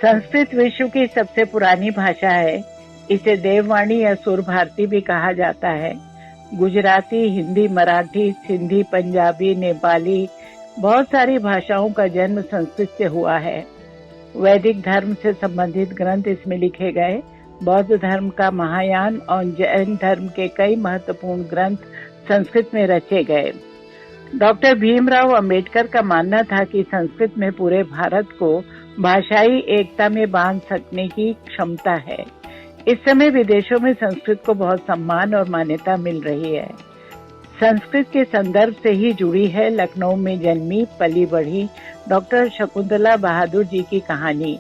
संस्कृत विश्व की सबसे पुरानी भाषा है। इसे देववाणी या सुर भारती भी कहा जाता है। गुजराती, हिंदी, मराठी, सिंधी, पंजाबी, नेपाली, बहुत सारी भाषाओं का जन्म संस्कृत से हुआ है। वैदिक धर्म से संबंधित ग्रंथ इसमें लिखे गए। बौद्ध धर्म का महायान और जैन धर्म के कई महत्वपूर्ण ग्रंथ संस्कृत में रचे गए। डॉक्टर भीमराव अंबेडकर का मानना था कि संस्कृत में पूरे भारत को भाषाई एकता में बांध सकने की क्षमता है। इस समय विदेशों में संस्कृत को बहुत सम्मान और मान्यता मिल रही है। संस्कृत के संदर्भ से ही जुड़ी है लखनऊ में जन्मी, पली बढ़ी डॉक्टर शकुंतला बहादुर जी की कहानी।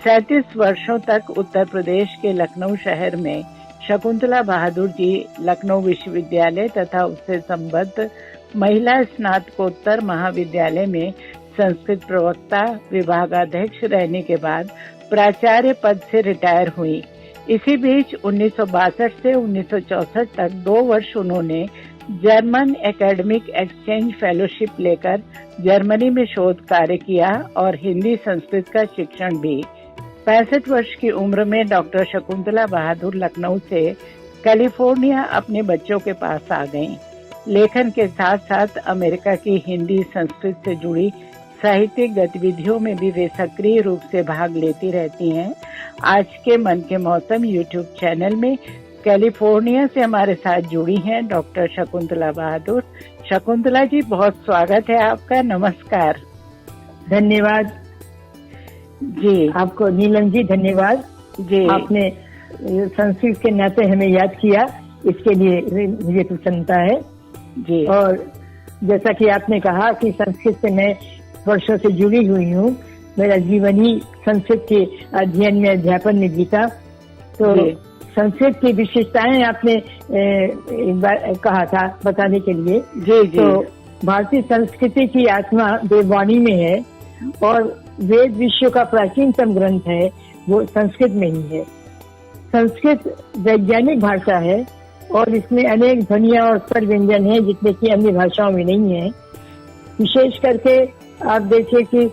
37 वर्षों तक उत्तर प्रदेश के लखनऊ शहर में शकुंतला बहादुर जी लखनऊ विश्वविद्यालय तथा उससे संबद्ध महिला स्नातकोत्तर महाविद्यालय में संस्कृत प्रवक्ता, विभागाध्यक्ष रहने के बाद प्राचार्य पद से रिटायर हुई। इसी बीच 1962 से 1964 तक 2 वर्ष उन्होंने जर्मन एकेडमिक एक्सचेंज फेलोशिप लेकर जर्मनी में शोध कार्य किया और हिंदी संस्कृत का शिक्षण भी। 65 वर्ष की उम्र में डॉक्टर शकुंतला बहादुर लखनऊ से कैलिफोर्निया अपने बच्चों के पास आ गईं। लेखन के साथ साथ अमेरिका की हिंदी संस्कृत से जुड़ी साहित्यिक गतिविधियों में भी वे सक्रिय रूप से भाग लेती रहती हैं। आज के मन के मौसम यूट्यूब चैनल में कैलिफोर्निया से हमारे साथ जुड़ी हैं डॉक्टर शकुंतला बहादुर। शकुंतला जी, बहुत स्वागत है आपका। नमस्कार। धन्यवाद जी। आपको नीलम जी, धन्यवाद जी। आपने संस्कृत के नाते हमें याद किया, इसके लिए मुझे प्रसन्नता है जी। और जैसा कि आपने कहा कि संस्कृत से मैं वर्षों से जुड़ी हुई हूँ। मेरा जीवन ही संस्कृत के अध्ययन में, अध्यापन में बीता। तो संस्कृत की विशेषताएं आपने एक बार कहा था बताने के लिए। जी जी। तो भारतीय संस्कृति की आत्मा देववाणी में है और वेद विश्व का प्राचीनतम ग्रंथ है, वो संस्कृत में ही है। संस्कृत वैज्ञानिक भाषा है और इसमें अनेक ध्वनियां और स्वर व्यंजन हैं जितने कि अन्य भाषाओं में नहीं है। विशेष करके आप देखिए कि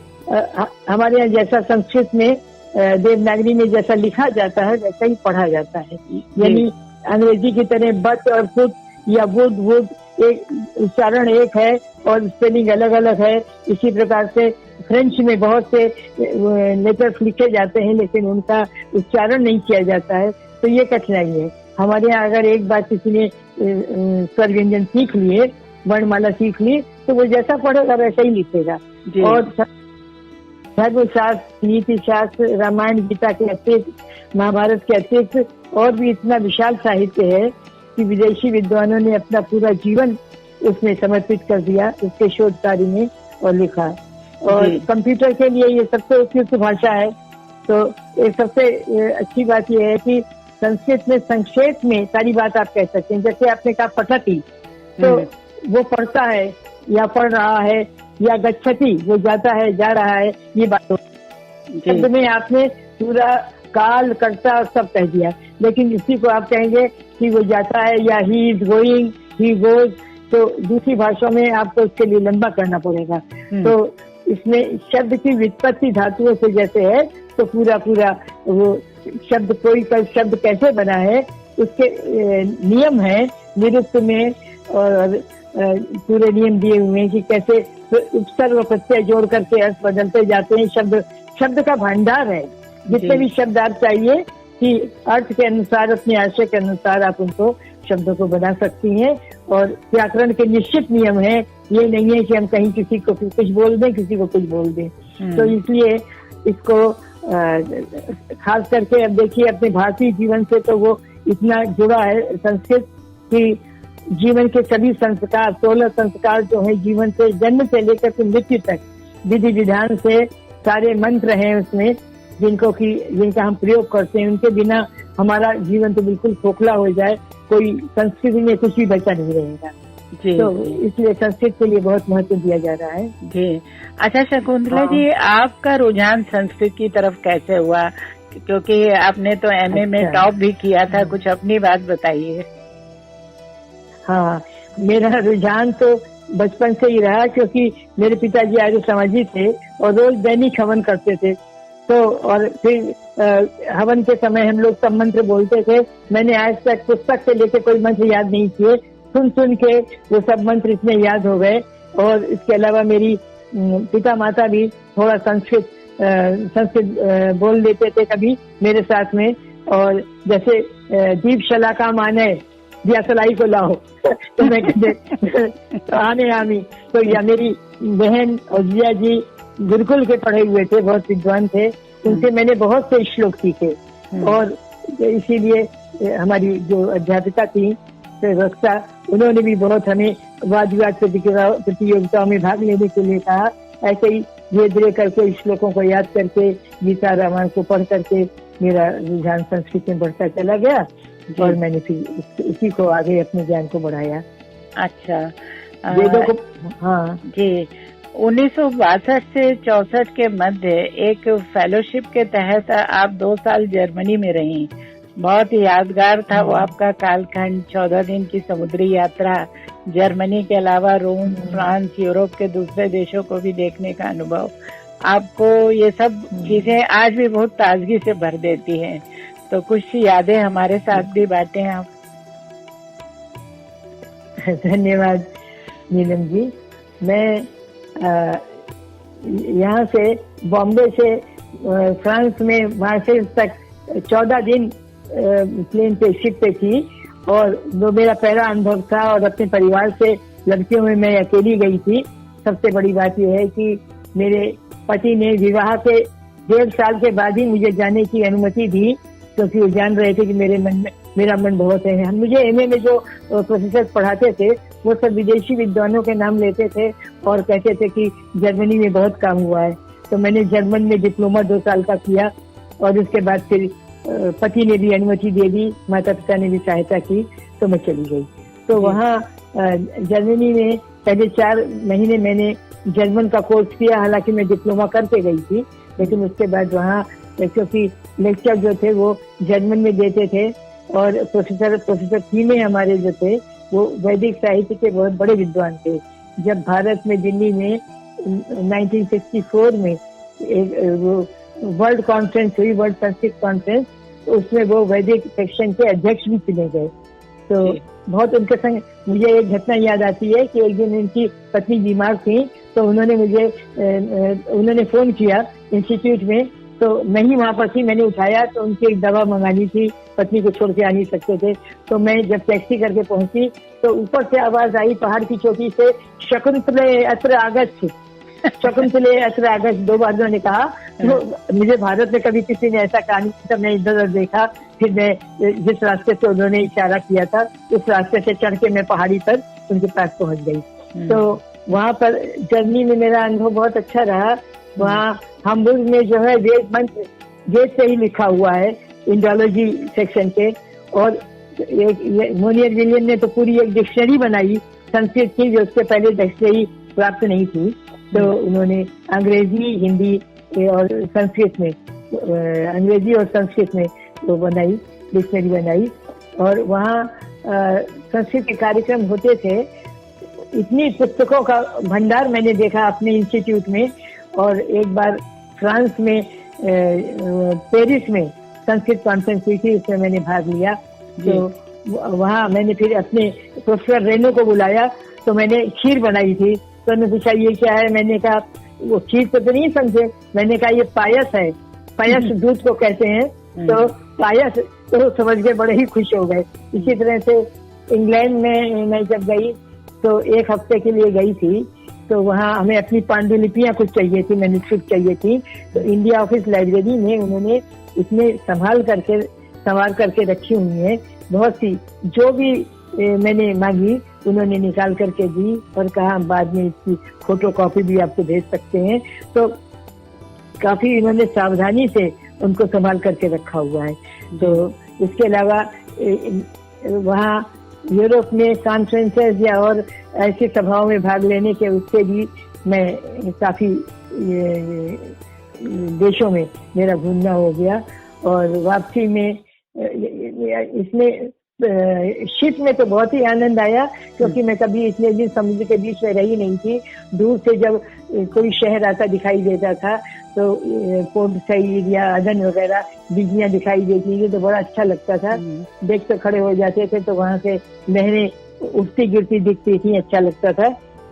हमारे यहाँ जैसा संस्कृत में देवनागरी में जैसा लिखा जाता है वैसा ही पढ़ा जाता है। यानी अंग्रेजी की तरह बट और फुट या वुड एक उच्चारण एक है और स्पेलिंग अलग अलग है। इसी प्रकार से फ्रेंच में बहुत से लेटर्स लिखे जाते हैं लेकिन उनका उच्चारण नहीं किया जाता है, तो ये कठिनाई है। हमारे यहाँ अगर एक बार किसी ने स्वर व्यंजन सीख लिए, वर्णमाला सीख ली, तो वो जैसा पढ़ेगा वैसा ही लिखेगा। और धर्मशास्त्र, नीति शास्त्र, रामायण, गीता के अतिरिक्त, महाभारत के अतिरिक्त और भी इतना विशाल साहित्य है कि विदेशी विद्वानों ने अपना पूरा जीवन उसमें समर्पित कर दिया, उसके शोध कार्य में और लिखा। और कंप्यूटर के लिए ये सबसे उपयुक्त भाषा है। तो एक सबसे अच्छी बात यह है कि संस्कृत में संक्षेप में सारी बात आप कह सकते हैं। जैसे आपने कहा पठति, तो वो पढ़ता है या पढ़ रहा है, या गच्छति वो जाता है, जा रहा है, ये बात शब्द में आपने पूरा काल, कर्ता सब कह दिया। लेकिन इसी को आप कहेंगे कि वो जाता है या he is going, he goes, तो दूसरी भाषाओं में आपको उसके लिए लंबा करना पड़ेगा। तो इसमें शब्द की व्युत्पत्ति धातुओं से जैसे है, तो पूरा वो शब्द, कोई शब्द कैसे बना है उसके नियम है निरुक्त में, और पूरे नियम दिए हुए हैं कि कैसे उपसर्ग और प्रत्यय जोड़ करके अर्थ बदलते जाते हैं। शब्द का भंडार है। जितने भी शब्द आप चाहिए कि अर्थ के अनुसार, अपने आशय के अनुसार आप उनको शब्दों को बना सकती हैं। और व्याकरण के निश्चित नियम है, ये नहीं है कि हम कहीं किसी को कुछ बोल दें, किसी को कुछ बोल दें। तो इसलिए इसको खास करके अब देखिए अपने भारतीय जीवन से तो वो इतना जुड़ा है संस्कृत की। जीवन के सभी संस्कार, 16 संस्कार जो है जीवन से, जन्म से लेकर के मृत्यु तक, विधि विधान से सारे मंत्र हैं उसमें जिनका हम प्रयोग करते हैं। उनके बिना हमारा जीवन तो बिल्कुल खोखला हो जाए, कोई संस्कृति में कुछ भी बचा नहीं रहेगा। तो इसलिए संस्कृत के लिए बहुत महत्व दिया जा रहा है जी। अच्छा शकुंतला जी, आपका रुझान संस्कृत की तरफ कैसे हुआ? क्योंकि आपने तो एमए में टॉप भी किया था, कुछ अपनी बात बताइए। हाँ, मेरा रुझान तो बचपन से ही रहा, क्योंकि मेरे पिताजी आर्य समाजी थे और रोज दैनिक हवन करते थे। तो और फिर हवन के समय हम लोग सब मंत्र बोलते थे। मैंने आज तक पुस्तक से लेके कोई मंत्र याद नहीं किए, सुन सुन के वो सब मंत्र इतने याद हो गए। और इसके अलावा मेरी पिता माता भी थोड़ा संस्कृत बोल लेते थे कभी मेरे साथ में। और जैसे दीप शलाका माने दिया सलाई को लाओ तो मैं कहते आने आमी। तो या मेरी बहन और जिया जी गुरुकुल के पढ़े हुए थे, बहुत विद्वान थे, उनसे मैंने बहुत से श्लोक सीखे। और इसीलिए हमारी जो अध्यापिका थी वक्ता, उन्होंने भी बहुत हमें वाद विवाद प्रतियोगिताओं में भाग लेने के लिए कहा। ऐसे ही धीरे धीरे करके श्लोकों को याद करके गीता रामायण को पढ़ करके मेरा रुझान संस्कृत में बढ़ता चला गया और मैंने फिर इसी को आगे अपने ज्ञान को बढ़ाया। अच्छा, वेदों को। हाँ जी, 1962 से 64 के मध्य एक फेलोशिप के तहत आप 2 साल जर्मनी में रही। बहुत यादगार था वो आपका कालखंड। 14 दिन की समुद्री यात्रा, जर्मनी के अलावा रोम, फ्रांस, यूरोप के दूसरे देशों को भी देखने का अनुभव। आपको ये सब चीजें आज भी बहुत ताजगी से भर देती हैं। तो कुछ यादें हमारे साथ भी बांटें आप। धन्यवाद नीलम जी। मैं यहाँ से बॉम्बे से फ्रांस में मार्सेल तक 14 दिन प्लेन पे शिप पे थी और वो मेरा पहला अनुभव था। और अपने परिवार से लड़कियों में मैं अकेली गई थी। सबसे बड़ी बात यह है कि मेरे पति ने विवाह के 1.5 साल के बाद ही मुझे जाने की अनुमति दी, क्योंकि वो जान रहे थे कि मेरा मन बहुत है। मुझे एमए में जो प्रोफेसर पढ़ाते थे वो सब विदेशी विद्वानों के नाम लेते थे और कहते थे कि जर्मनी में बहुत काम हुआ है। तो मैंने जर्मन में डिप्लोमा 2 साल का किया और उसके बाद फिर पति ने भी अनुमति दे दी, माता पिता ने भी सहायता की, तो मैं चली गई। तो वहाँ जर्मनी में पहले 4 महीने मैंने जर्मन का कोर्स किया। हालांकि मैं डिप्लोमा करके गई थी, लेकिन उसके बाद वहाँ क्योंकि लेक्चर जो थे वो जर्मन में देते थे और प्रोफेसर टीमे हमारे जो थे वो वैदिक साहित्य के बहुत बड़े विद्वान थे। जब भारत में दिल्ली में 1964 में एक वो वर्ल्ड कॉन्फ्रेंस हुई, वर्ल्ड संस्कृत कॉन्फ्रेंस, तो उसमें वो वैदिक सेक्शन के अध्यक्ष भी चुने गए। तो बहुत उनके संग मुझे एक घटना याद आती है कि एक दिन उनकी पत्नी बीमार थी, तो उन्होंने फोन किया इंस्टीट्यूट में, तो मैं ही वहाँ पर थी। मैंने उठाया तो उनकी एक दवा मंगानी थी, पत्नी को छोड़ के आ नहीं सकते थे। तो मैं जब टैक्सी करके पहुंची तो ऊपर से आवाज आई पहाड़ की चोटी से, शकुंतले अत्र आगच्छ, शकुंतले अत्र आगच्छ 2 बार उन्होंने कहा। तो मुझे भारत में कभी किसी ने ऐसा कहा नहीं। तब मैं इधर उधर देखा, फिर मैं जिस रास्ते से उन्होंने इशारा किया था उस रास्ते से चढ़ के मैं पहाड़ी पर उनके पास पहुंच गई। तो वहाँ पर जर्मनी में मेरा अनुभव बहुत अच्छा रहा। वहाँ हाम्बुर्ग में जो है वेद मंत्र वेद से ही लिखा हुआ है, इंडोलॉजी सेक्शन के। और मोनियर विलियम ने तो पूरी एक डिक्शनरी बनाई संस्कृत की, जो उससे पहले डिक्शनरी प्राप्त नहीं थी। तो उन्होंने अंग्रेजी, हिंदी और संस्कृत में, अंग्रेजी और संस्कृत में वो बनाई, डिक्शनरी बनाई। और वहाँ संस्कृत के कार्यक्रम होते थे। इतनी पुस्तकों का भंडार मैंने देखा अपने इंस्टीट्यूट में। और एक बार फ्रांस में पेरिस में संस्कृत कॉन्फ्रेंस हुई थी, उसमें मैंने भाग लिया। तो वहाँ मैंने फिर अपने प्रोफेसर रेनो को बुलाया, तो मैंने खीर बनाई थी। तो उन्होंने पूछा ये क्या है? मैंने कहा वो खीर तो नहीं समझे। मैंने कहा ये पायस है, पायस दूध को कहते हैं। तो पायस तो समझ के बड़े ही खुश हो गए। इसी तरह से इंग्लैंड में मैं जब गई तो 1 हफ्ते के लिए गई थी। तो वहाँ हमें अपनी पांडुलिपियां कुछ चाहिए थी, मैन्युस्क्रिप्ट चाहिए थी। तो इंडिया ऑफिस लाइब्रेरी में उन्होंने इसमें संभाल करके रखी हुई है बहुत सी। जो भी मैंने मांगी उन्होंने निकाल करके दी और कहा बाद में इसकी फोटो कॉपी भी आपको भेज सकते हैं। तो काफी इन्होंने सावधानी से उनको संभाल करके रखा हुआ है। तो इसके अलावा वहाँ यूरोप में कॉन्फ्रेंसेस या और ऐसी सभाओं में भाग लेने के उससे भी मैं काफी देशों में मेरा घूमना हो गया। और वापसी में इसमें शिप में तो बहुत ही आनंद आया, क्योंकि मैं कभी इतने दिन समुद्र के बीच में रही नहीं थी। दूर से जब कोई शहर आता दिखाई देता था तो पोर्ट साइड या अदन वगैरह बिजलियां दिखाई देती थी तो बड़ा अच्छा लगता था। देख तो खड़े हो जाते थे तो वहां से लहरें उठती गिरती दिखती थी, अच्छा लगता था।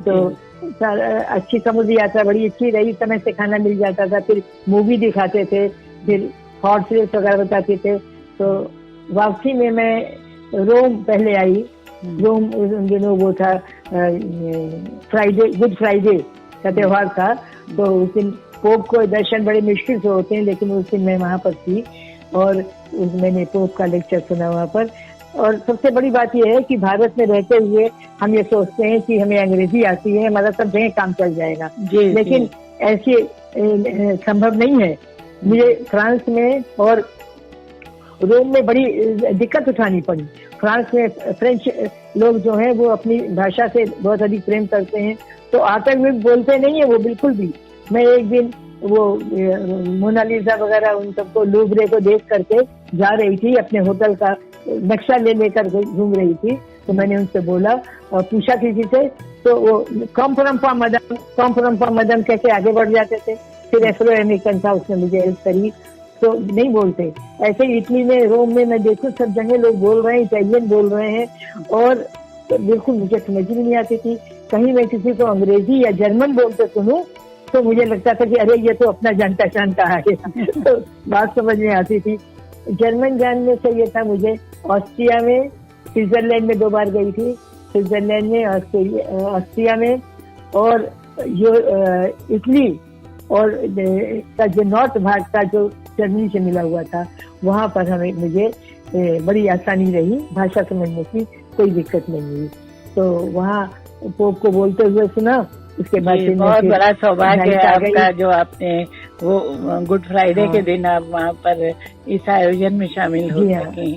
तो अच्छी समुद्र यात्रा बड़ी अच्छी रही, समय से खाना मिल जाता था, फिर मूवी दिखाते थे, फिर हॉर्स रेस वगैरह बताते थे। तो वापसी में मैं रोम पहले आई। रोम उन दिनों वो था फ्राइडे, गुड फ्राइडे का त्योहार था, तो उस दिन पोप को दर्शन बड़े मुश्किल से होते हैं, लेकिन उस दिन मैं वहां पर थी और मैंने पोप का लेक्चर सुना वहां पर। और सबसे बड़ी बात यह है कि भारत में रहते हुए हम ये सोचते हैं कि हमें अंग्रेजी आती है, हमारा सब जगह काम चल जाएगा, लेकिन ऐसे संभव नहीं है। मुझे फ्रांस में और रोम में बड़ी दिक्कत उठानी पड़ी। फ्रांस में फ्रेंच लोग जो हैं वो अपनी भाषा से बहुत अधिक प्रेम करते हैं, तो आतंक में बोलते नहीं है वो बिल्कुल भी। मैं एक दिन वो मोनालिसा वगैरह उन सबको लूवरे को देख करके जा रही थी, अपने होटल का नक्शा ले लेकर घूम रही थी, तो मैंने उनसे बोला और पूछा किसी से, तो वो कॉम्परम्पा मदम कैसे आगे बढ़ जाते थे। फिर एफ्रो अमेरिकन था, उसने मुझे हेल्प करी। तो नहीं बोलते ऐसे। इटली में, रोम में मैं देखूं सब जगह लोग बोल रहे हैं, इटालियन बोल रहे हैं, और बिल्कुल मुझे समझ भी नहीं आती थी। कहीं मैं किसी को अंग्रेजी या जर्मन बोलते सुनूं तो मुझे लगता था कि अरे ये तो अपना जान पहचान का है। तो बात समझ में आती थी। जर्मन जानने से ये था मुझे, ऑस्ट्रिया में, स्विट्जरलैंड में 2 बार गई थी, स्विट्जरलैंड में, ऑस्ट्रिया में, और जो इटली और का जो नॉर्थ भाग का जो जर्मनी से मिला हुआ था, वहां पर मुझे बड़ी आसानी रही, भाषा समझने की कोई दिक्कत नहीं हुई। तो वहाँ पोप को बोलते हुए सुना। उसके बाद बहुत बड़ा सौभाग्य है आपका जो आपने वो गुड फ्राइडे के दिन आप वहाँ पर इस आयोजन में शामिल हो सके।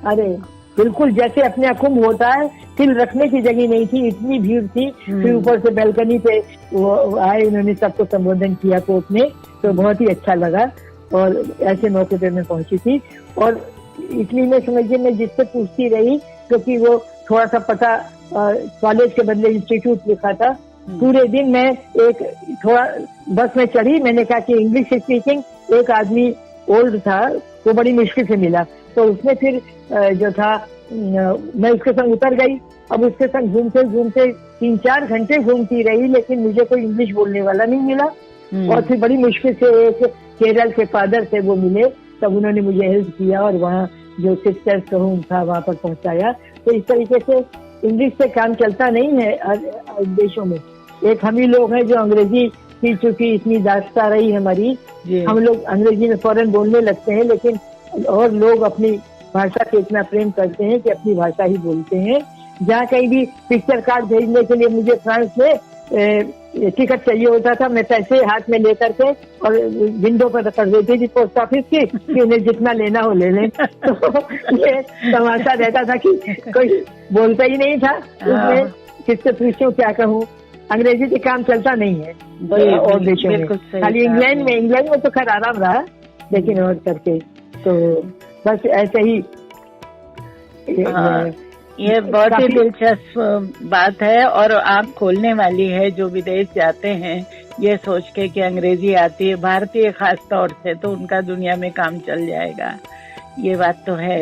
अरे बिल्कुल, जैसे अपने कुंभ होता है, तिल रखने की जगह नहीं थी, इतनी भीड़ थी। फिर ऊपर से बैल्कनी पे वो आए, उन्होंने सबको संबोधन किया पोप ने, तो बहुत ही अच्छा लगा। और ऐसे मौके पे मैं पहुंची थी। और इटली में समझिए मैं जिससे पूछती रही, क्योंकि वो थोड़ा सा पता कॉलेज के बदले इंस्टीट्यूट लिखा था। पूरे दिन मैं एक थोड़ा बस में चढ़ी, मैंने कहा कि इंग्लिश स्पीकिंग। एक आदमी ओल्ड था, वो बड़ी मुश्किल से मिला, तो उसने फिर जो था मैं उसके संग उतर गई। अब उसके संग घूमते घूमते 3-4 घंटे घूमती रही, लेकिन मुझे कोई इंग्लिश बोलने वाला नहीं मिला। और फिर बड़ी मुश्किल से एक केरल के फादर से वो मिले, तब उन्होंने मुझे हेल्प किया और वहाँ जो सिस्टर्स का होम था वहाँ पर पहुँचाया। तो इस तरीके से इंग्लिश से काम चलता नहीं है देशों में। एक हम ही लोग हैं जो अंग्रेजी की, चूंकि इतनी दास्ता रही हमारी, हम लोग अंग्रेजी में फौरन बोलने लगते हैं, लेकिन और लोग अपनी भाषा से इतना प्रेम करते हैं कि अपनी भाषा ही बोलते हैं। जहाँ कहीं भी पिक्चर कार्ड भेजने के लिए मुझे फ्रांस में टिकट चाहिए होता था, मैं पैसे हाथ में लेकर के और विंडो पर कर देती थी पोस्ट ऑफिस की कि उन्हें जितना लेना हो ले लें। तो ये तमाशा रहता था कि कोई बोलता ही नहीं था, उसमें किससे पूछूं क्या कहूँ। अंग्रेजी से काम चलता नहीं है और देशों में, खाली इंग्लैंड में तो खैर आराम रहा, लेकिन और करके तो बस ऐसे ही। ये बहुत ही दिलचस्प बात है और आँख खोलने वाली है जो विदेश जाते हैं ये सोच के कि अंग्रेजी आती है, भारतीय खास तौर से, तो उनका दुनिया में काम चल जाएगा। ये बात तो है।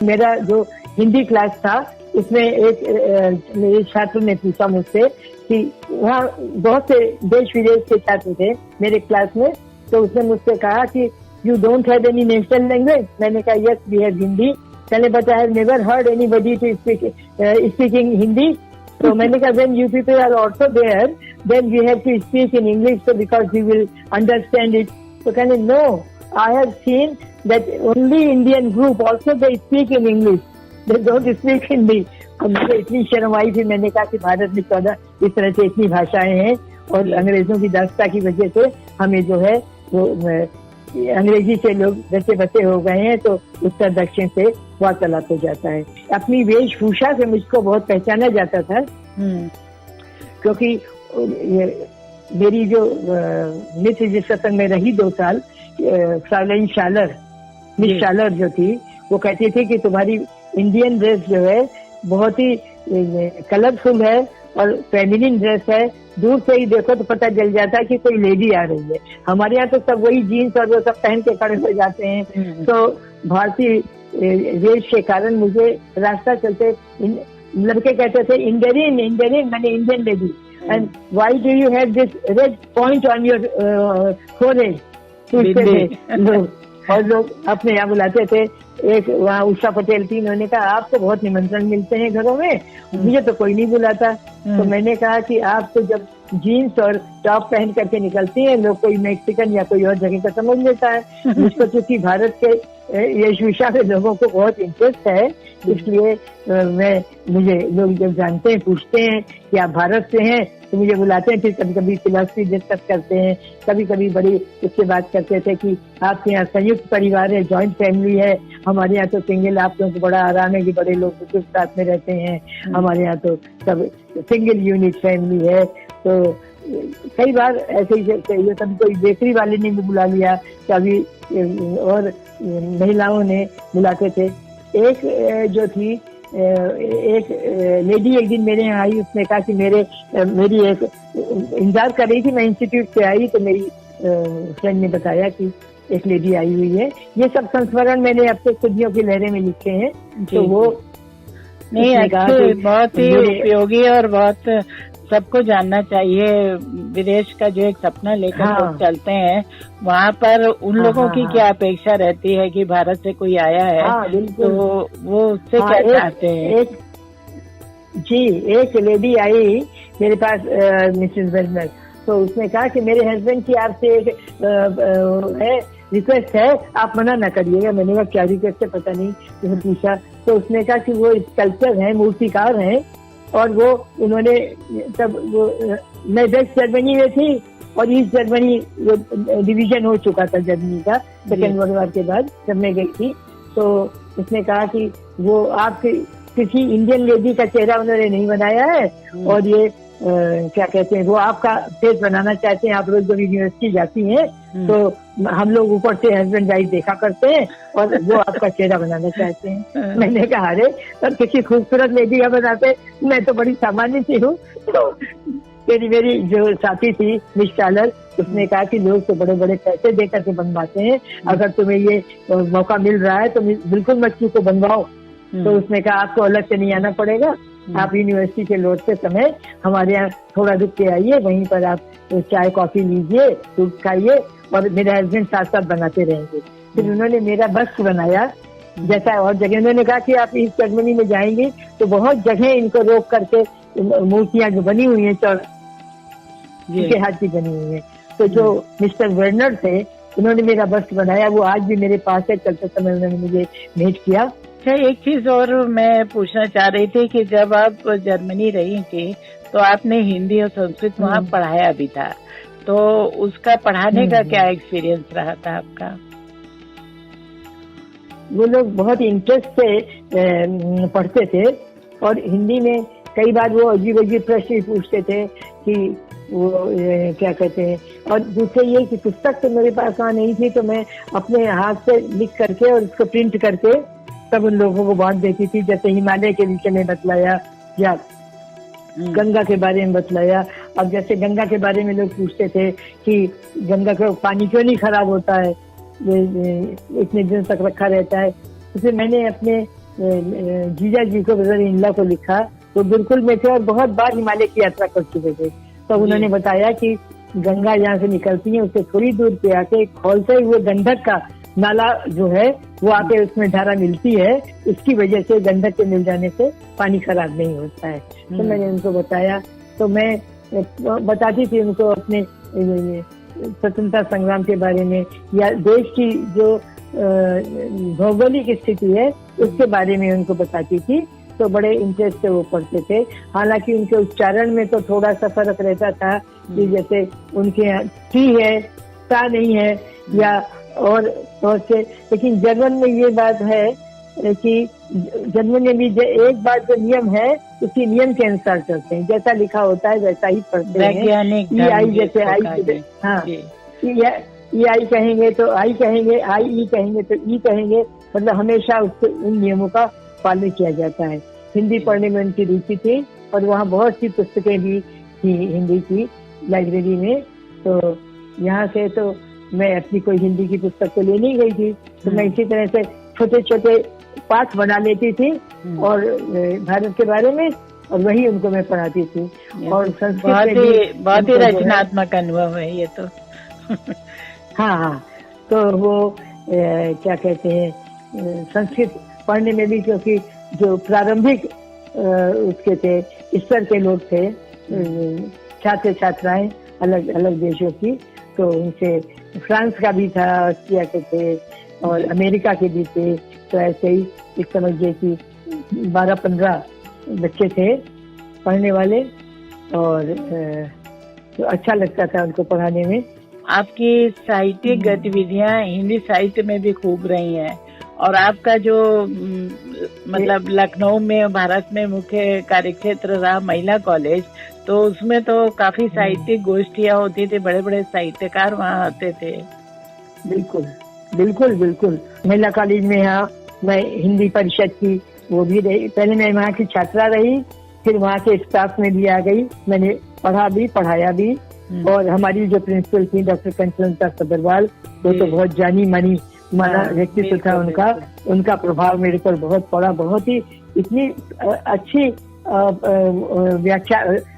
मेरा जो हिंदी क्लास था उसमें एक मेरे छात्र ने पूछा मुझसे कि वहाँ बहुत से देश विदेश के छात्र थे मेरे क्लास में, तो उसने मुझसे कहा कि you don't have any national language. मैंने कहा यस वी हैव हिंदी। कहने but I have never heard anybody to speaking Hindi. तो मैंने कहा when you people are also there then we have to speak in English so because you will understand it. तो कहने no, I have seen that only Indian group also they speak in English, they don't speak Hindi. अब मुझे इतनी शर्म आई, फिर मैंने कहा कि भारत में 14 इस तरह से इतनी भाषाएं हैं और अंग्रेजों की दास्ता की वजह से हमें जो है वो अंग्रेजी से लोग डटे बचे हो गए हैं, तो उत्तर दक्षिण से वार्तालाप हो जाता है। अपनी वेशभूषा से मुझको बहुत पहचाना जाता था, क्योंकि मेरी जो मिस जिस संग में रही 2 साल, फ्राउलाइन शालर, मिस शालर जो थी, वो कहती थी कि तुम्हारी इंडियन ड्रेस जो है बहुत ही कलरफुल है और फेमिनिन ड्रेस है, दूर से ही देखो तो पता चल जाता है कि कोई लेडी आ रही है। हमारे यहाँ तो सब वही जीन्स और वो सब पहन के खड़े हो जाते हैं। तो भारतीय वेश के कारण मुझे रास्ता चलते लड़के कहते थे इंडियन मैंने Indian lady, and why do you have this red point on your forehead, पूछते थे लोग। और लोग अपने यहाँ बुलाते थे। एक वहाँ उषा पटेल थी, उन्होंने कहा आपको बहुत निमंत्रण मिलते हैं घरों में, मुझे तो कोई नहीं बुलाता। तो मैंने कहा कि आप तो जब जीन्स और टॉप पहन करके निकलती हैं, लोग कोई मैक्सिकन या कोई और जगह का समझ लेता है। मुझको क्योंकि भारत के वेशभूषा में लोगों को बहुत इंटरेस्ट है, इसलिए मुझे लोग जब जानते हैं, पूछते हैं कि आप भारत से हैं, तो मुझे बुलाते हैं। फिर कभी कभी फिलॉसफी डिस्कस करते हैं, कभी कभी बड़ी उससे बात करते थे कि आपके यहाँ संयुक्त परिवार है, जॉइंट फैमिली है, हमारे यहाँ तो सिंगल, आप लोगों को बड़ा आराम है कि बड़े लोग कुछ साथ में रहते हैं, हमारे यहाँ तो सब सिंगल यूनिट फैमिली है। तो कई बार ऐसे ही कभी कोई बेकरी वाले ने भी बुला लिया, कभी और महिलाओं ने बुलाते थे। एक जो थी एक लेडी एक दिन मेरे यहाँ आई, उसने कहा कि मेरी एक इंतजार कर रही थी, मैं इंस्टीट्यूट से आई तो मेरी फ्रेंड ने बताया कि एक लेडी आई हुई है। ये सब संस्मरण मैंने अब तक सदियों की लहरें में लिखे हैं। तो वो नहीं, अच्छे, बहुत ही उपयोगी और बहुत सबको जानना चाहिए। विदेश का जो एक सपना लेकर लोग चलते हैं, वहाँ पर उन लोगों की क्या अपेक्षा रहती है कि भारत से कोई आया है, तो वो उससे क्या चाहते हैं। एक लेडी आई मेरे पास, मिसेस वेलनर, तो उसने कहा कि मेरे हस्बैंड की आपसे एक रिक्वेस्ट है, आप मना न करिएगा। मैंने कहा क्या रिक्वेस्ट है, पता नहीं, उसने पूछा। तो उसने कहा कि वो स्कल्पचर है, मूर्तिकार हैं, और वो उन्होंने तब मैं वेस्ट जर्मनी में थी और ईस्ट जर्मनी डिवीजन हो चुका था जर्मनी का सेकेंड वर्ल्ड वॉर के बाद, जब मैं गई थी। तो उसने कहा कि वो आप किसी इंडियन लेडी का चेहरा उन्होंने नहीं बनाया है, और ये क्या कहते हैं, वो आपका फेस बनाना चाहते हैं। आप रोज जब यूनिवर्सिटी जाती हैं तो हम लोग ऊपर से हस्बैंड वाइफ देखा करते हैं, और वो आपका चेहरा बनाना चाहते हैं। मैंने कहा अरे पर किसी खूबसूरत लेडी का बनाते, मैं तो बड़ी सामान्य सी हूँ। तो मेरी जो साथी थी मिस टालर, उसने कहा कि लोग तो बड़े बड़े पैसे दे करके बनवाते हैं, अगर तुम्हें ये मौका मिल रहा है तो बिल्कुल मच्छी को बनवाओ। तो उसने कहा आपको अलग से नहीं आना पड़ेगा, आप यूनिवर्सिटी से लौटते समय हमारे यहाँ थोड़ा रुक के आइए, वहीं पर आप चाय कॉफी लीजिए, सूप खाइए, और मेरे हस्बैंड साथ साथ बनाते रहेंगे। फिर उन्होंने मेरा बस्ट बनाया जैसा और जगह। उन्होंने कहा कि आप ईस्ट जर्मनी में जाएंगे तो बहुत जगह इनको रोक करके मूर्तियां जो बनी हुई है के हाथ की बनी हुई है। तो जो मिस्टर वर्नर थे, उन्होंने मेरा बस्ट बनाया, वो आज भी मेरे पास है। चलते समय उन्होंने मुझे भेंट किया। अच्छा, एक चीज और मैं पूछना चाह रही थी कि जब आप जर्मनी रही थी तो आपने हिंदी और संस्कृत वहाँ पढ़ाया भी था, तो उसका पढ़ाने का क्या एक्सपीरियंस रहा था आपका? वो लोग बहुत इंटरेस्ट से पढ़ते थे, और हिंदी में कई बार वो अजीब अजीब प्रश्न पूछते थे कि वो क्या कहते हैं। और दूसरे ये कि पुस्तक तो मेरे पास वहाँ नहीं थी, तो मैं अपने हाथ से लिख करके और उसको प्रिंट करके सब उन लोगों को बांट देती थी। जैसे हिमालय के विषय में बतलाया या गंगा के बारे में बतलाया। अब जैसे गंगा के बारे में लोग पूछते थे कि गंगा का पानी क्यों नहीं खराब होता है, इतने दिन तक रखा रहता है। इसलिए मैंने अपने जीजा जी को, ब्रदर इन लॉ को लिखा, तो बिल्कुल में थे और बहुत बार हिमालय की यात्रा कर चुके थे। तो उन्होंने बताया कि गंगा जहाँ से निकलती है उससे थोड़ी दूर पे आके खोलते हुए गंडक का नाला जो है वो आके उसमें धारा मिलती है, इसकी वजह से गंडक के मिल जाने से पानी खराब नहीं होता है। तो मैंने उनको बताया। तो मैं बताती थी उनको अपने स्वतंत्रता संग्राम के बारे में, या देश की जो भौगोलिक स्थिति है उसके बारे में उनको बताती थी। तो बड़े इंटरेस्ट से वो पढ़ते थे। हालांकि उनके उच्चारण में तो थोड़ा सा फर्क रहता था कि जैसे उनके यहाँ टी है, सा नहीं है, या और से। लेकिन जर्मन में ये बात है कि जर्मन में भी एक बात जो नियम है उसी नियम के अनुसार चलते हैं, जैसा लिखा होता है वैसा ही पढ़ते हैं। ई आई जैसे आई, हाँ ई आई कहेंगे तो आई कहेंगे, आई ई कहेंगे तो ई कहेंगे, मतलब हमेशा उसके उन नियमों का पालन किया जाता है। हिंदी पढ़ने में उनकी रुचि थी और वहाँ बहुत सी पुस्तकें भी थी हिंदी की लाइब्रेरी में, तो यहाँ से तो मैं अपनी कोई हिंदी की पुस्तक तो ले नहीं गई थी, तो मैं इसी तरह से छोटे छोटे पाठ बना लेती थी और भारत के बारे में, और वही उनको मैं पढ़ाती थी। और संस्कृत बहुत ही रचनात्मक अनुभव है ये तो। हाँ, तो वो क्या कहते हैं, संस्कृत पढ़ने में भी, क्योंकि जो प्रारंभिक उसके थे स्तर के लोग थे, छात्र छात्राएं अलग अलग देशों की, तो उनसे फ्रांस का भी था, ऑस्ट्रिया के थे और अमेरिका के भी थे, तो ऐसे ही एक समझिए कि 12-15 बच्चे थे पढ़ने वाले, और तो अच्छा लगता था उनको पढ़ाने में। आपकी साहित्यिक गतिविधियां हिंदी साहित्य में भी खूब रही हैं, और आपका जो मतलब लखनऊ में भारत में मुख्य कार्यक्षेत्र रहा महिला कॉलेज, तो उसमें तो काफी साहित्यिक गोष्ठियां होती थी, बड़े बड़े साहित्यकार वहाँ आते थे। बिल्कुल बिल्कुल बिल्कुल। महिला कॉलेज में यहाँ मैं हिंदी परिषद की वो भी रही, पहले मैं वहाँ की छात्रा रही, फिर वहाँ के स्टाफ में भी आ गई, मैंने पढ़ा भी पढ़ाया भी। और हमारी जो प्रिंसिपल थी डॉक्टर कंचनलता सब्बरवाल, वो तो बहुत जानी मानी माना व्यक्तित्व था उनका प्रभाव मेरे पर बहुत पड़ा, बहुत ही इतनी अच्छी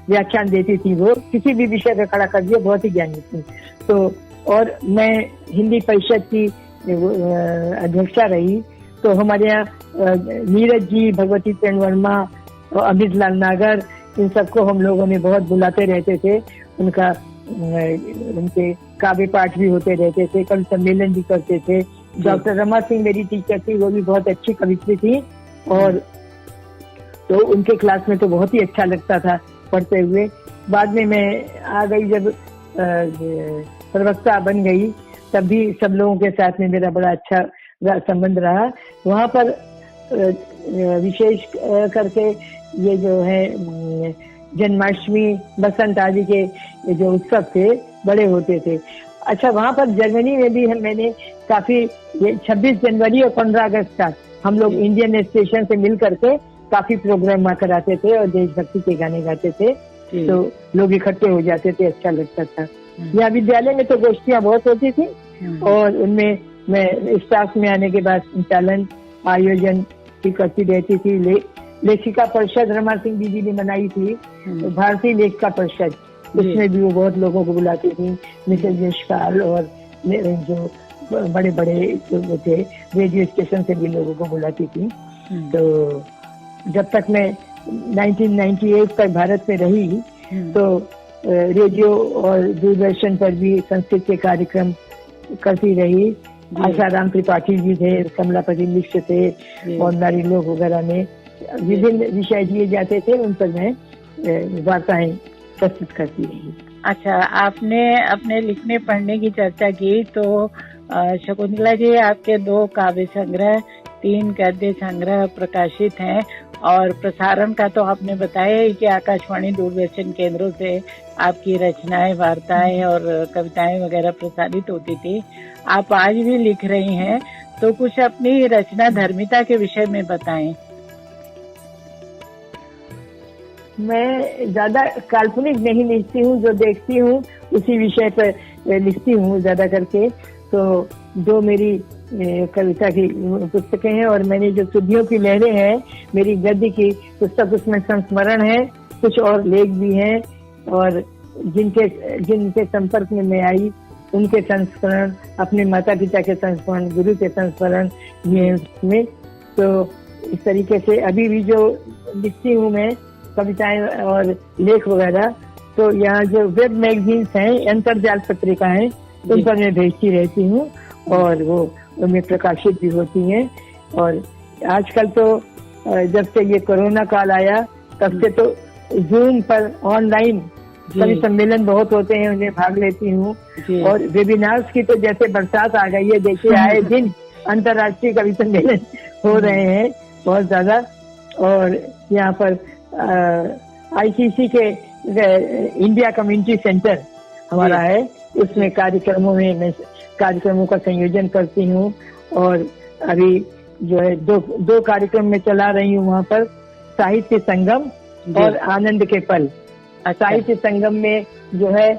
व्याख्यान देती थी वो, किसी भी विषय पे खड़ा कर दिया, बहुत ही ज्ञानी थी। तो और मैं हिंदी परिषद की अध्यक्षा रही, तो हमारे यहाँ नीरज जी, भगवती चरण वर्मा और अमित लाल नागर, इन सबको हम लोगों ने बहुत बुलाते रहते थे, उनके काव्य पाठ भी होते रहते थे, कवि सम्मेलन भी करते थे। डॉक्टर रमा सिंह मेरी टीचर थी, वो भी बहुत अच्छी कवित्री थी, और तो उनके क्लास में तो बहुत ही अच्छा लगता था पढ़ते हुए। बाद में मैं आ गई, जब प्रवक्ता बन गई, तब भी सब लोगों के साथ में मेरा बड़ा अच्छा संबंध रहा। वहाँ पर विशेष करके ये जो है जन्माष्टमी, बसंत आदि के जो उत्सव थे बड़े होते थे। अच्छा, वहाँ पर जर्मनी में भी मैंने काफी, ये 26 जनवरी और 15 अगस्त का हम लोग इंडियन स्टेशन से मिल करके काफी प्रोग्राम वहाँ कराते थे और देशभक्ति के गाने गाते थे, तो लोग इकट्ठे हो जाते थे, अच्छा लगता था। यहाँ विद्यालय में तो गोष्ठियाँ बहुत होती थी, और उनमें मैं स्टाफ में आने के बाद संचालन आयोजन भी करती रहती थी। लेखिका परिषद रमा सिंह दीदी ने बनाई थी, भारतीय लेखिका परिषद, उसमें भी वो बहुत लोगों को बुलाती थी, मिसेज यशपाल, और जो बड़े बड़े जो थे रेडियो स्टेशन से भी लोगों को बुलाती थी। तो जब तक मैं 1998 तक भारत में रही, तो रेडियो और दूरदर्शन पर भी संस्कृत के कार्यक्रम करती रही। आशाराम त्रिपाठी जी थे, कमलापति मिश्र थे, और नारी लोग वगैरह में विभिन्न विषय दिए जाते थे, उन पर मैं वार्ताएं प्रस्तुत करती रही। अच्छा, आपने अपने लिखने पढ़ने की चर्चा की, तो शकुंतला जी, आपके 2 काव्य संग्रह, 3 गद्य संग्रह प्रकाशित हैं, और प्रसारण का तो आपने बताया ही कि आकाशवाणी दूरदर्शन केंद्रों से आपकी रचनाएं, वार्ताएं और कविताएं वगैरह प्रसारित होती थी। आप आज भी लिख रही हैं, तो कुछ अपनी रचना धर्मिता के विषय में बताएं। मैं ज्यादा काल्पनिक नहीं लिखती हूँ, जो देखती हूँ उसी विषय पर लिखती हूँ ज्यादा करके। तो 2 मेरी कविता की पुस्तकें हैं, और मैंने जो सुधियों की लहरें हैं मेरी गद्य की पुस्तक, उसमें संस्मरण है, कुछ और लेख भी हैं, और जिनके संपर्क में मैं आई उनके संस्मरण, अपने माता पिता के संस्मरण, गुरु के संस्मरण ये उसमें। तो इस तरीके से अभी भी जो लिखती हूँ मैं कविताएं और लेख वगैरह, तो यहाँ जो वेब मैगजीन्स हैं, अंतर्जाल पत्रिका है, उन पर मैं भेजती रहती हूँ, और वो उनमें प्रकाशित भी होती हैं। और आजकल तो जब से ये कोरोना काल आया, तब से तो जूम पर ऑनलाइन कवि सम्मेलन बहुत होते हैं, उन्हें भाग लेती हूँ। और वेबिनार्स की तो जैसे बरसात आ गई है, देखिए आए दिन अंतर्राष्ट्रीय कवि सम्मेलन हो रहे हैं बहुत ज्यादा। और यहाँ पर आईसीसी के इंडिया कम्युनिटी सेंटर हमारा है, उसमें कार्यक्रमों का संयोजन करती हूँ। और अभी जो है दो कार्यक्रम में चला रही हूँ वहाँ पर, साहित्य संगम और आनंद के पल। साहित्य संगम में जो है,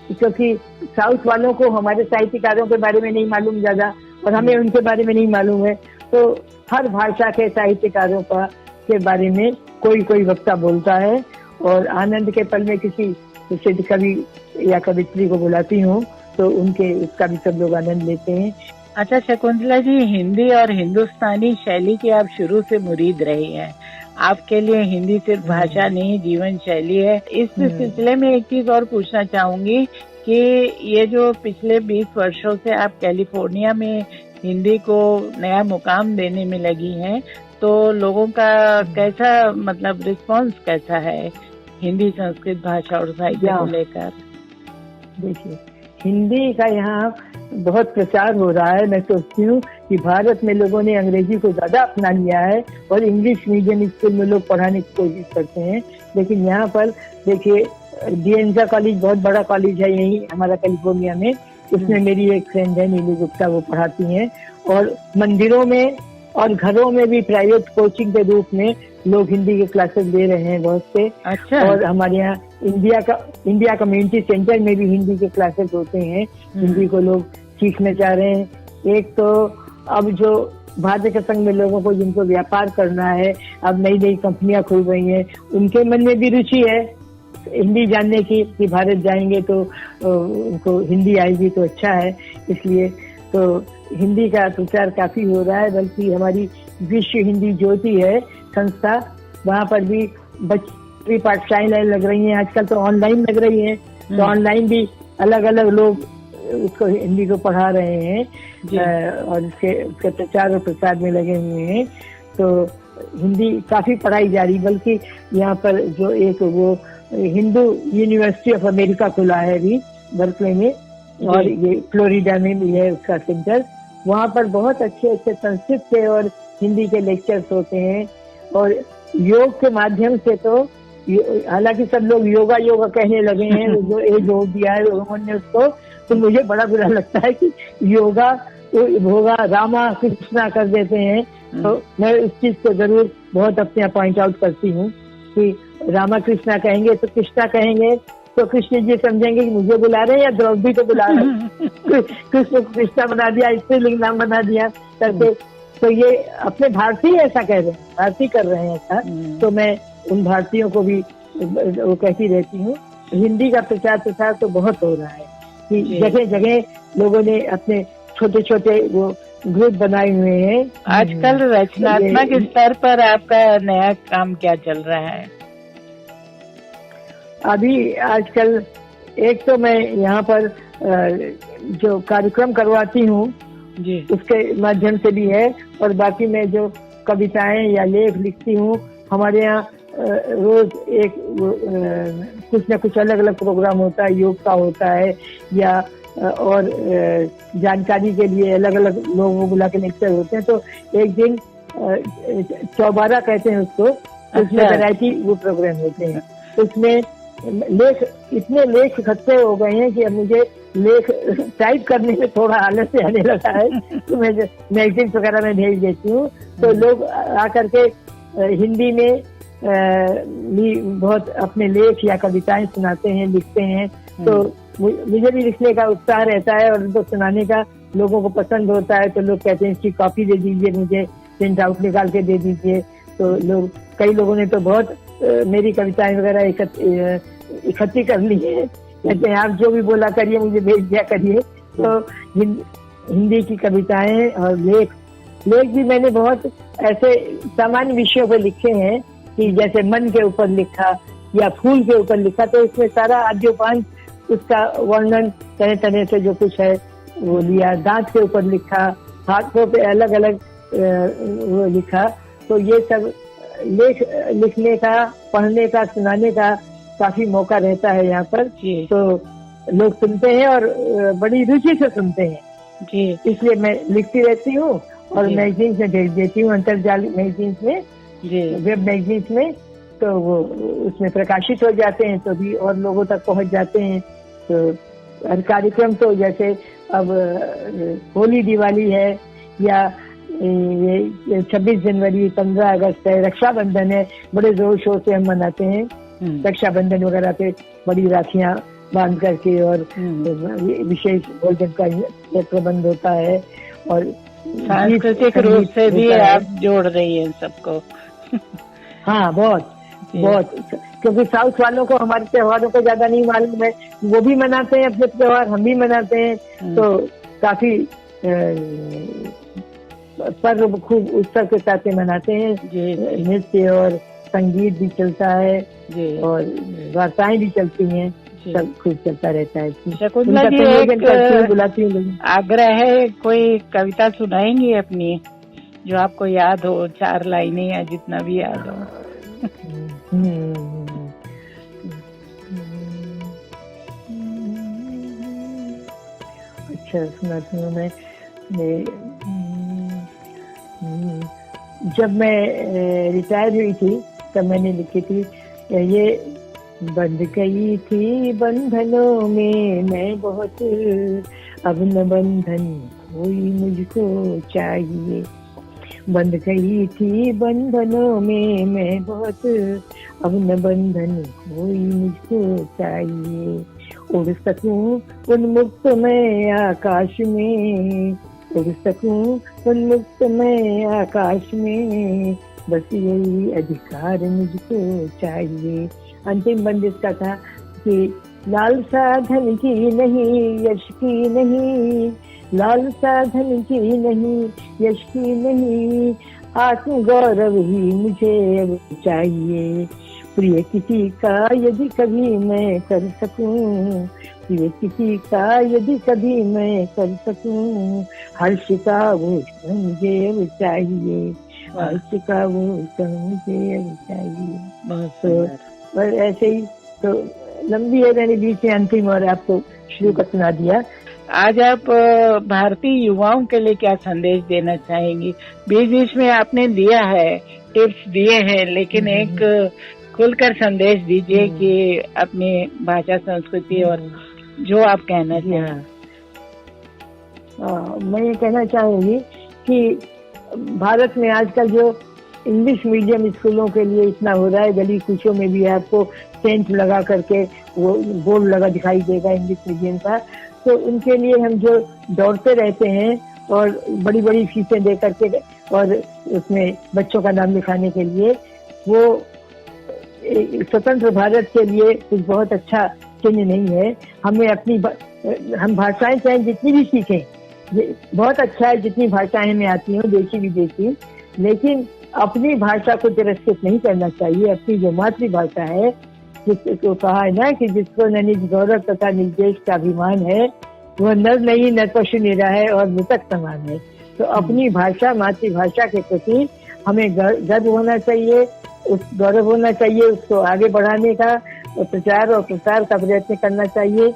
क्योंकि साउथ वालों को हमारे साहित्यकारों के बारे में नहीं मालूम ज्यादा और हमें उनके बारे में नहीं मालूम है, तो हर भाषा के साहित्यकारों के बारे में कोई कोई वक्ता बोलता है। और आनंद के पल में किसी सिद्ध कवि या कवित्री को बुलाती हूँ तो उसका भी सब लोग आनंद लेते हैं। अच्छा शकुंतला जी, हिंदी और हिंदुस्तानी शैली की आप शुरू से मुरीद रही हैं। आपके लिए हिंदी सिर्फ भाषा नहीं, जीवन शैली है। इस सिलसिले में एक चीज और पूछना चाहूंगी कि ये जो पिछले 20 वर्षों से आप कैलिफोर्निया में हिंदी को नया मुकाम देने में लगी हैं, तो लोगों का कैसा मतलब रिस्पांस कैसा है हिंदी संस्कृत भाषा और साहित्य को लेकर? देखिए, हिंदी का यहाँ बहुत प्रचार हो रहा है। मैं सोचती हूँ कि भारत में लोगों ने अंग्रेजी को ज्यादा अपना लिया है और इंग्लिश मीडियम स्कूल में लोग पढ़ाने की कोशिश करते हैं, लेकिन यहाँ पर देखिए डिएंजा कॉलेज बहुत बड़ा कॉलेज है यही हमारा कैलिफोर्निया में। उसमें मेरी एक फ्रेंड है नीलू गुप्ता, वो पढ़ाती हैं। और मंदिरों में और घरों में भी प्राइवेट कोचिंग के रूप में लोग हिंदी के क्लासेस दे रहे हैं बहुत से। अच्छा। और हमारे यहाँ इंडिया कम्युनिटी सेंटर में भी हिंदी के क्लासेस होते हैं। हिंदी को लोग सीखना चाह रहे हैं। एक तो अब जो भारतीय के संग में लोगों को जिनको व्यापार करना है, अब नई नई कंपनियां खुल रही हैं, उनके मन में भी रुचि है हिंदी जानने की कि भारत जाएंगे तो उनको हिंदी आएगी तो अच्छा है। इसलिए तो हिंदी का प्रचार काफी हो रहा है। बल्कि हमारी विश्व हिंदी ज्योति है संस्था, वहाँ पर भी बच्ची पाठशालाएं लग रही हैं। आजकल तो ऑनलाइन लग रही हैं, तो ऑनलाइन भी अलग अलग लोग उसको हिंदी को पढ़ा रहे हैं और उसके प्रचार और प्रसार में लगे हुए हैं। तो हिंदी काफी पढ़ाई जा रही। बल्कि यहाँ पर जो एक वो हिंदू यूनिवर्सिटी ऑफ अमेरिका खुला है अभी बर्कले में, और ये फ्लोरिडा में भी है उसका सेंटर। वहाँ पर बहुत अच्छे अच्छे संस्कृत के और हिंदी के लेक्चर्स होते हैं। और योग के माध्यम से तो हालांकि सब लोग योगा योगा कहने लगे हैं, जो एज हो दिया है उन्होंने उसको, तो मुझे बड़ा बुरा लगता है कि योगा होगा रामा कृष्णा कर देते हैं। तो मैं उस चीज को जरूर बहुत अपने यहाँ पॉइंट आउट करती हूँ कि रामा कृष्णा कहेंगे तो कृष्णा कहेंगे तो कृष्ण जी समझेंगे कि मुझे बुला रहे हैं या द्रौपदी को बुला रहे हैं। कृष्ण कृष्णा बना दिया, स्त्रीलिंग नाम बना दिया करके। तो ये अपने भारतीय ऐसा कह रहे हैं, भारतीय कर रहे हैं ऐसा। तो मैं उन भारतीयों को भी वो कहती रहती हूँ। हिंदी का प्रचार प्रसार तो बहुत हो रहा है कि जगह जगह लोगों ने अपने छोटे छोटे वो ग्रुप बनाए हुए हैं। आजकल रचनात्मक स्तर पर आपका नया काम क्या चल रहा है? अभी आजकल एक तो मैं यहाँ पर जो कार्यक्रम करवाती हूँ उसके माध्यम से भी है, और बाकी मैं जो कविताएं या लेख लिखती हूँ, हमारे यहाँ रोज एक कुछ न कुछ अलग अलग प्रोग्राम होता है। योग का होता है या और जानकारी के लिए अलग अलग लोगों को बुला के लेक्चर होते हैं। तो एक दिन चौबारा कहते हैं उसको, उसमें वैरायटी वो प्रोग्राम होते हैं। उसमें इतने लेख इकट्ठे हो गए हैं कि अब मुझे लेख टाइप करने में थोड़ा आलस्य आने लगा है। तो मैं मैगजीन वगैरह में भेज देती हूँ, तो लोग आकर के हिंदी में भी बहुत अपने लेख या कविताएं सुनाते हैं, लिखते हैं। तो मुझे भी लिखने का उत्साह रहता है और उनको सुनाने का लोगों को पसंद होता है। तो लोग कहते हैं इसकी कॉपी दे दीजिए, मुझे प्रिंट आउट निकाल के दे दीजिए। तो कई लोगों ने तो बहुत मेरी कविताएं वगैरह इकट्ठी कर ली है। कहते हैं आप जो भी बोला करिए, मुझे भेज दिया करिए। तो हिंदी की कविताएं और लेख भी मैंने बहुत ऐसे सामान्य विषयों पर लिखे हैं कि जैसे मन के ऊपर लिखा या फूल के ऊपर लिखा। तो इसमें सारा आद्योपांत उसका वर्णन तरह तरह से जो कुछ है वो लिया। दांत के ऊपर लिखा, हाथों पे अलग अलग वो लिखा। तो ये सब लिखने का, पढ़ने का, सुनाने का काफी मौका रहता है यहाँ पर। तो लोग सुनते हैं और बड़ी रुचि से सुनते हैं जी। इसलिए मैं लिखती रहती हूँ और मैगजीन में भेज देती हूँ, अंतरजाल मैगजीन में, वेब मैगजीन में। तो वो उसमें प्रकाशित हो जाते हैं, तो भी और लोगों तक पहुँच जाते हैं। तो हर कार्यक्रम तो जैसे अब होली दिवाली है या ये 26 जनवरी, 15 अगस्त है, रक्षाबंधन है, बड़े जोर शोर से हम मनाते हैं। रक्षाबंधन वगैरह पे बड़ी राखियां बांध करके और विशेष भोजन का प्रबंध होता है और सांस्कृतिक रूप से भी आप जोड़ रही हैं सबको। हाँ, बहुत क्योंकि साउथ वालों को हमारे त्योहारों को ज्यादा नहीं मालूम है, वो भी मनाते हैं अपने त्योहार, हम भी मनाते हैं, तो काफी पर्व खूब उत्सव के साथ मनाते हैं। नृत्य और संगीत भी चलता है और वार्ताएं भी चलती हैं, सब खूब चलता रहता है। शकुंतला जी, एक बुलाती हूँ, आग्रह है, कोई कविता सुनाएंगी अपनी जो आपको याद हो, 4 लाइनें या जितना भी याद हो। अच्छा, सुनाती हूँ मैं। जब मैं रिटायर हुई थी तब मैंने लिखी थी ये, बंध गई थी बंधनों में मैं बहुत, अब न बंधन कोई मुझको चाहिए। बंध गई थी बंधनों में मैं बहुत, अब न बंधन कोई मुझको चाहिए। उड़ सकूं उन्मुक्त मैं आकाश में, उड़ सकूं उन्मुक्त मैं आकाश में, बस यही अधिकार मुझको चाहिए। अंतिम बंद इसका था कि लालसा धन की नहीं, यश की नहीं, लालसा धन की नहीं, यश की नहीं, आत्म गौरव ही मुझे अब चाहिए। प्रिय किसी का यदि कभी मैं कर सकूं, प्रिय किसी का यदि कभी मैं कर सकूं, हर्ष का वो मुझे अब चाहिए, हर्ष का वो मुझे अब चाहिए। और ऐसे ही तो लंबी है, मैंने बीच में अंतिम और आपको शुरू का सुना दिया। आज आप भारतीय युवाओं के लिए क्या संदेश देना चाहेंगी? बीच बीच में आपने दिया है, टिप्स दिए हैं, लेकिन एक खुलकर संदेश दीजिए कि अपनी भाषा, संस्कृति और जो आप कहना चाहें। मैं ये कहना चाहूंगी कि भारत में आजकल जो इंग्लिश मीडियम स्कूलों के लिए इतना हो रहा है, गली कूचों में भी आपको टेंट लगा करके वो बोर्ड लगा दिखाई देगा इंग्लिश मीडियम का, तो उनके लिए हम जो दौड़ते रहते हैं और बड़ी बड़ी फीसें दे करके और उसमें बच्चों का नाम लिखाने के लिए, वो स्वतंत्र भारत के लिए कुछ बहुत अच्छा चिन्ह नहीं है। हमें अपनी हम भाषाएं चाहे जितनी भी सीखें, बहुत अच्छा है जितनी भाषाएं हमें आती हों, देशी विदेशी, लेकिन अपनी भाषा को तिरस्कृत नहीं करना चाहिए। अपनी जो मातृभाषा है, जिसको कहा है ना कि जिसको न निज गौरव तथा निज देश का अभिमान है, वह नर नहीं नर पशु निरा है और मृतक समान है। तो अपनी भाषा, मातृभाषा के प्रति हमें गर्व होना चाहिए, उस गौरव होना चाहिए, उसको आगे बढ़ाने का प्रचार और प्रसार का प्रयत्न करना चाहिए।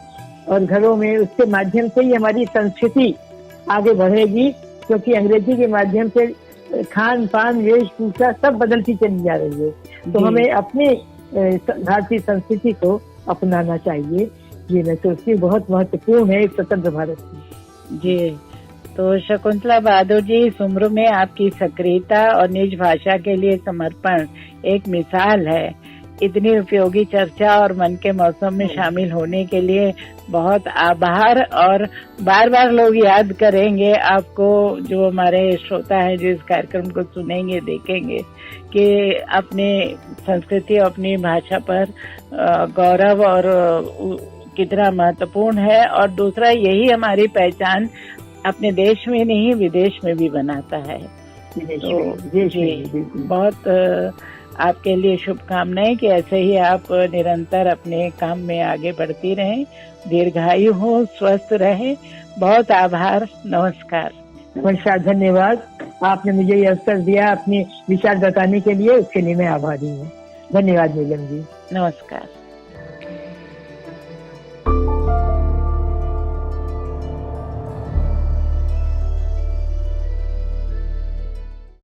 और घरों में उसके माध्यम से ही हमारी संस्कृति आगे बढ़ेगी, क्योंकि अंग्रेजी के माध्यम से खान पान वेशभूषा सब बदलती चली जा रही है। तो हमें अपनी भारतीय संस्कृति को अपनाना चाहिए। ये मैं सोचती हूँ बहुत महत्वपूर्ण है एक स्वतंत्र भारत की। जी, तो शकुंतला बहादुर जी, इस उम्र में आपकी सक्रियता और निज भाषा के लिए समर्पण एक मिसाल है। इतनी उपयोगी चर्चा और मन के मौसम में शामिल होने के लिए बहुत आभार। और बार बार लोग याद करेंगे आपको, जो हमारे श्रोता है जो इस कार्यक्रम को सुनेंगे, देखेंगे, कि अपने संस्कृति, अपनी भाषा पर गौरव और कितना महत्वपूर्ण है। और दूसरा, यही हमारी पहचान अपने देश में नहीं विदेश में भी बनाता है। तो बहुत आपके लिए शुभकामनाएं कि ऐसे ही आप निरंतर अपने काम में आगे बढ़ती रहें, दीर्घायु हो, स्वस्थ रहें। बहुत आभार, नमस्कार। नमस्कार, धन्यवाद। आपने मुझे ये अवसर दिया अपने विचार बताने के लिए, उसके लिए मैं आभारी हूँ। धन्यवाद नीलम जी। नमस्कार।